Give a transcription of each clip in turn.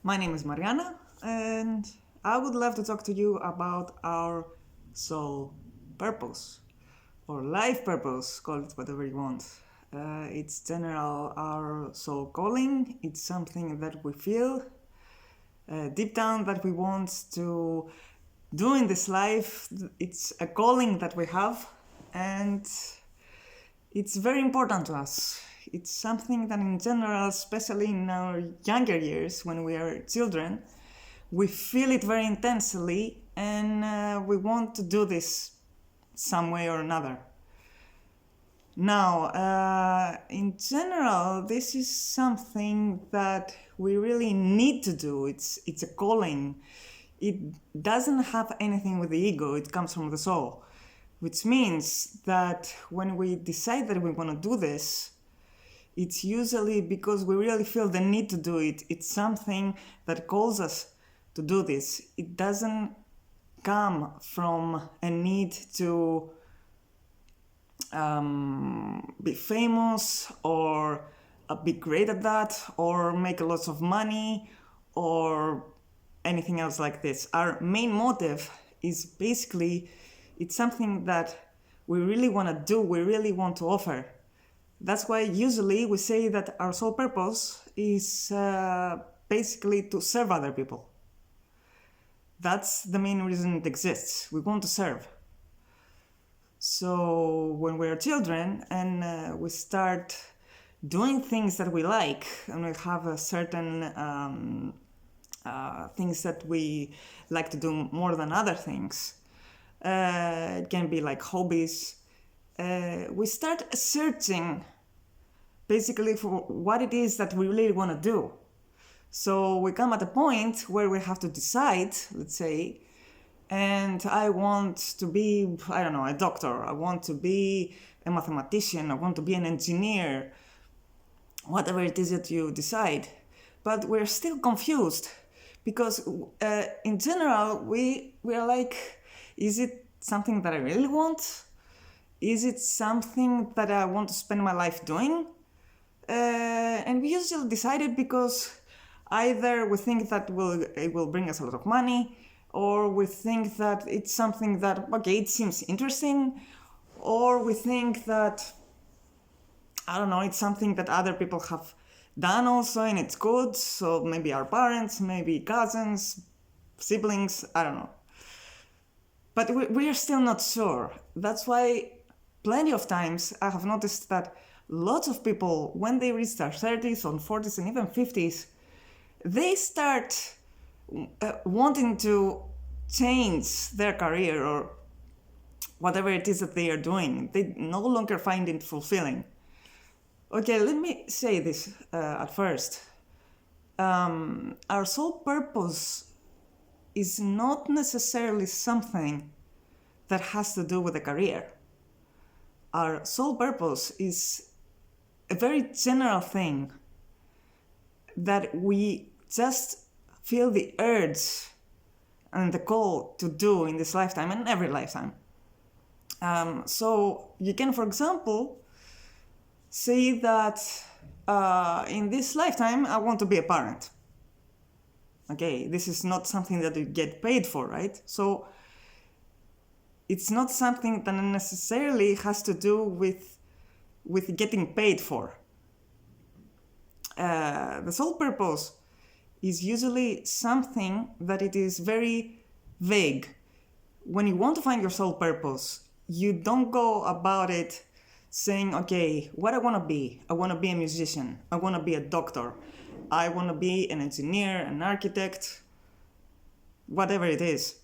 My name is Mariana, and I would love to talk to you about our soul purpose or life purpose, call it whatever you want. It's general our soul calling. It's something that we feel deep down that we want to do in this life. It's a calling that we have, and it's very important to us. It's something that, in general, especially in our younger years when we are children, we feel it very intensely and we want to do this some way or another. Now, in general, this is something that we really need to do. It's a calling. It doesn't have anything with the ego, it comes from the soul, which means that when we decide that we want to do this, it's usually because we really feel the need to do it. It's something that calls us to do this. It doesn't come from a need to be famous or be great at that or make lots of money or anything else like this. Our main motive is basically it's something that we really want to do, we really want to offer. That's why usually we say that our sole purpose is basically to serve other people. That's the main reason it exists. We want to serve. So when we're children and we start doing things that we like and we have a certain things that we like to do more than other things, it can be like hobbies, we start searching basically for what it is that we really want to do. So we come at a point where we have to decide, let's say, and I want to be, I don't know, a doctor, I want to be a mathematician, I want to be an engineer, whatever it is that you decide. But we're still confused because in general, we are like, is it something that I really want? Is it something that I want to spend my life doing? And we usually decide it because either we think that it will bring us a lot of money, or we think that it's something that, okay, it seems interesting, or we think that, I don't know, it's something that other people have done also and it's good, so maybe our parents, maybe cousins, siblings, I don't know. But we are still not sure. That's why plenty of times I have noticed that lots of people, when they reach their 30s or 40s and even 50s, they start wanting to change their career or whatever it is that they are doing. They no longer find it fulfilling. Okay, let me say this at first. Our sole purpose is not necessarily something that has to do with a career. Our sole purpose is a very general thing that we just feel the urge and the call to do in this lifetime and every lifetime. So you can, for example, say that in this lifetime I want to be a parent. Okay, this is not something that you get paid for, right? So it's not something that necessarily has to do with getting paid for. The sole purpose is usually something that it is very vague. When you want to find your sole purpose, you don't go about it saying, okay, what I want to be. I want to be a musician. I want to be a doctor. I want to be an engineer, an architect, whatever it is.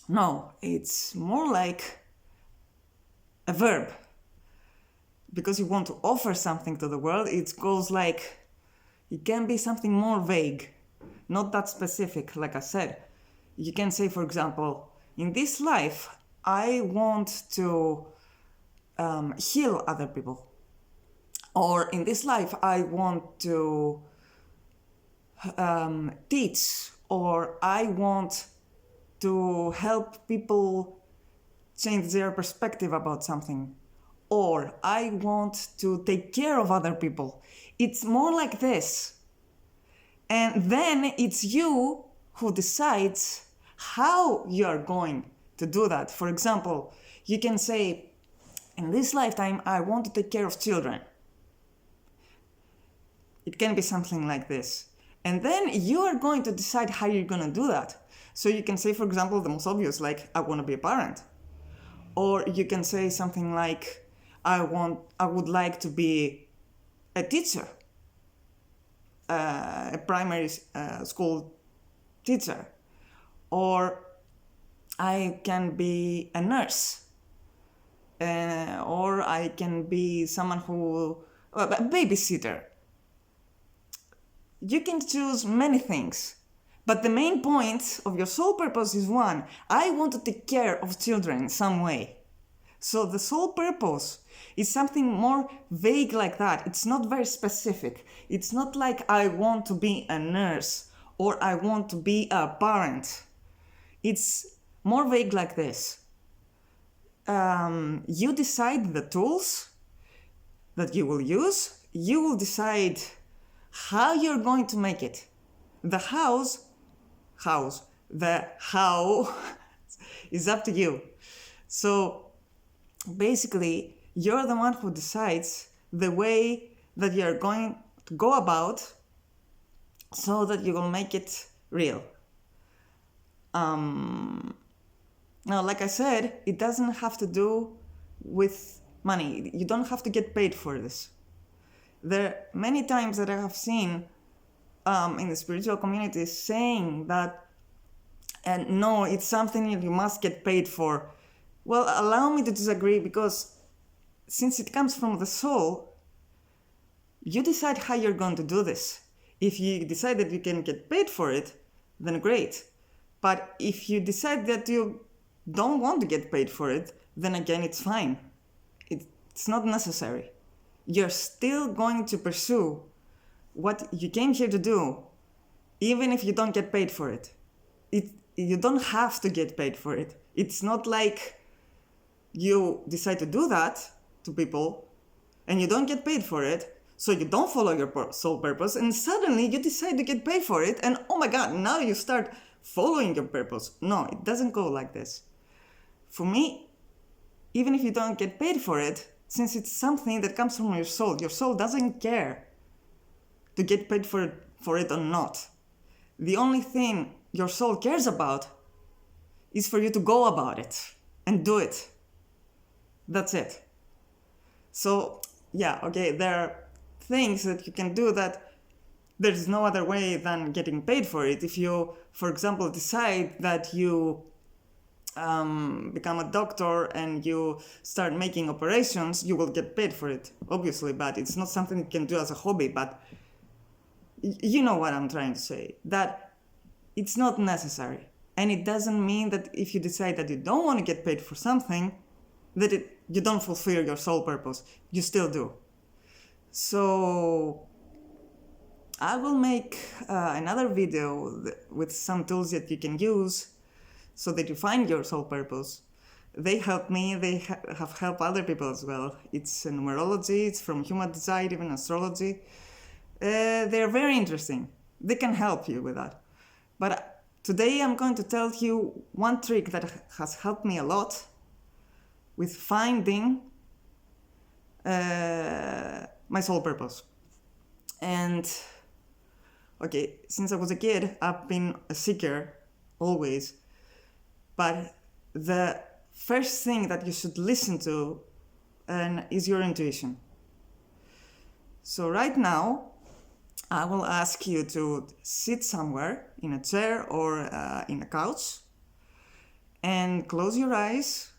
No, it's more like a verb. Because you want to offer something to the world, it goes like, it can be something more vague, not that specific, like I said. You can say, for example, in this life, I want to heal other people. Or in this life, I want to teach, or I want to help people change their perspective about something. Or I want to take care of other people. It's more like this. And then it's you who decides how you are going to do that. For example, you can say, in this lifetime, I want to take care of children. It can be something like this. And then you are going to decide how you're going to do that. So you can say, for example, the most obvious, like, I want to be a parent. Or you can say something like, I would like to be a teacher, a primary school teacher. Or I can be a nurse. Or I can be someone a babysitter. You can choose many things, but the main point of your soul purpose is one: I want to take care of children in some way. So the soul purpose is something more vague like that. It's not very specific. It's not like I want to be a nurse or I want to be a parent. It's more vague like this. You decide the tools that you will use. You will decide how you're going to make it. The how is up to you. So basically, you're the one who decides the way that you're going to go about so that you will make it real. Now, like I said, it doesn't have to do with money. You don't have to get paid for this. There are many times that I have seen in the spiritual community saying that, and no, it's something you must get paid for. Well, allow me to disagree, because since it comes from the soul, you decide how you're going to do this. If you decide that you can get paid for it, then great. But if you decide that you don't want to get paid for it, then again, it's fine. It's not necessary. You're still going to pursue what you came here to do, even if you don't get paid for it. You don't have to get paid for it. It's not like you decide to do that to people and you don't get paid for it, so you don't follow your soul purpose, and suddenly you decide to get paid for it, and oh my god, now you start following your purpose. No, it doesn't go like this. For me, even if you don't get paid for it, since it's something that comes from your soul doesn't care to get paid for it or not. The only thing your soul cares about is for you to go about it and do it. That's it. So, yeah, okay, there are things that you can do that there's no other way than getting paid for it. If you, for example, decide that you become a doctor and you start making operations, you will get paid for it, obviously, but it's not something you can do as a hobby. But you know what I'm trying to say, that it's not necessary. And it doesn't mean that if you decide that you don't want to get paid for something, that you don't fulfill your soul purpose. You still do. So I will make another video with some tools that you can use so that you find your soul purpose. They help me, they have helped other people as well. It's numerology, it's from human design, even astrology. They're very interesting. They can help you with that. But today I'm going to tell you one trick that has helped me a lot with finding my soul purpose. And okay, since I was a kid, I've been a seeker always. But the first thing that you should listen to is your intuition. So right now, I will ask you to sit somewhere in a chair or in a couch and close your eyes.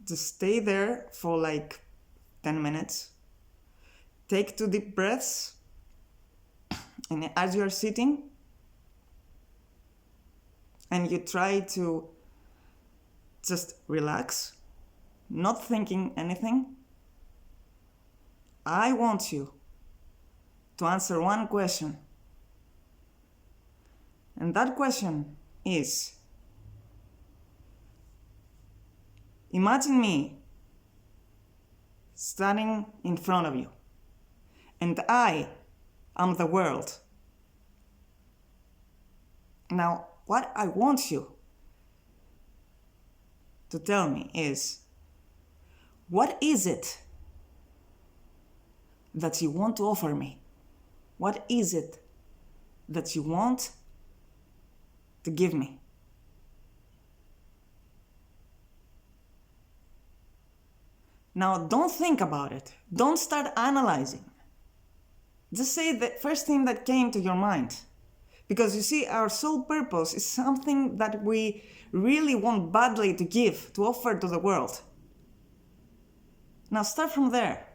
Just stay there for like 10 minutes. Take 2 deep breaths. And as you are sitting, and you try to just relax, not thinking anything, I want you to answer one question. And that question is, imagine me standing in front of you, and I am the world. Now, what I want you to tell me is, what is it that you want to offer me? What is it that you want to give me? Now, don't think about it. Don't start analyzing. Just say the first thing that came to your mind. Because you see, our soul purpose is something that we really want badly to give, to offer to the world. Now start from there.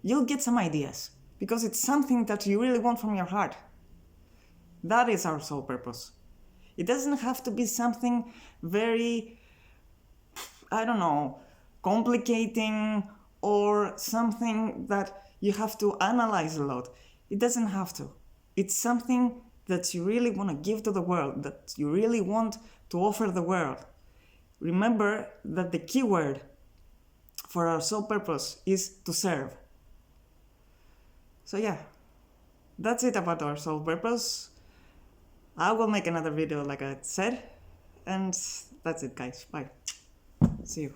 You'll get some ideas, because it's something that you really want from your heart. That is our soul purpose. It doesn't have to be something very, complicating or something that you have to analyze a lot. It doesn't have to. It's something that you really want to give to the world, that you really want to offer the world. Remember that the key word for our soul purpose is to serve. So yeah, that's it about our soul purpose. I will make another video like I said, and that's it guys, bye. See you.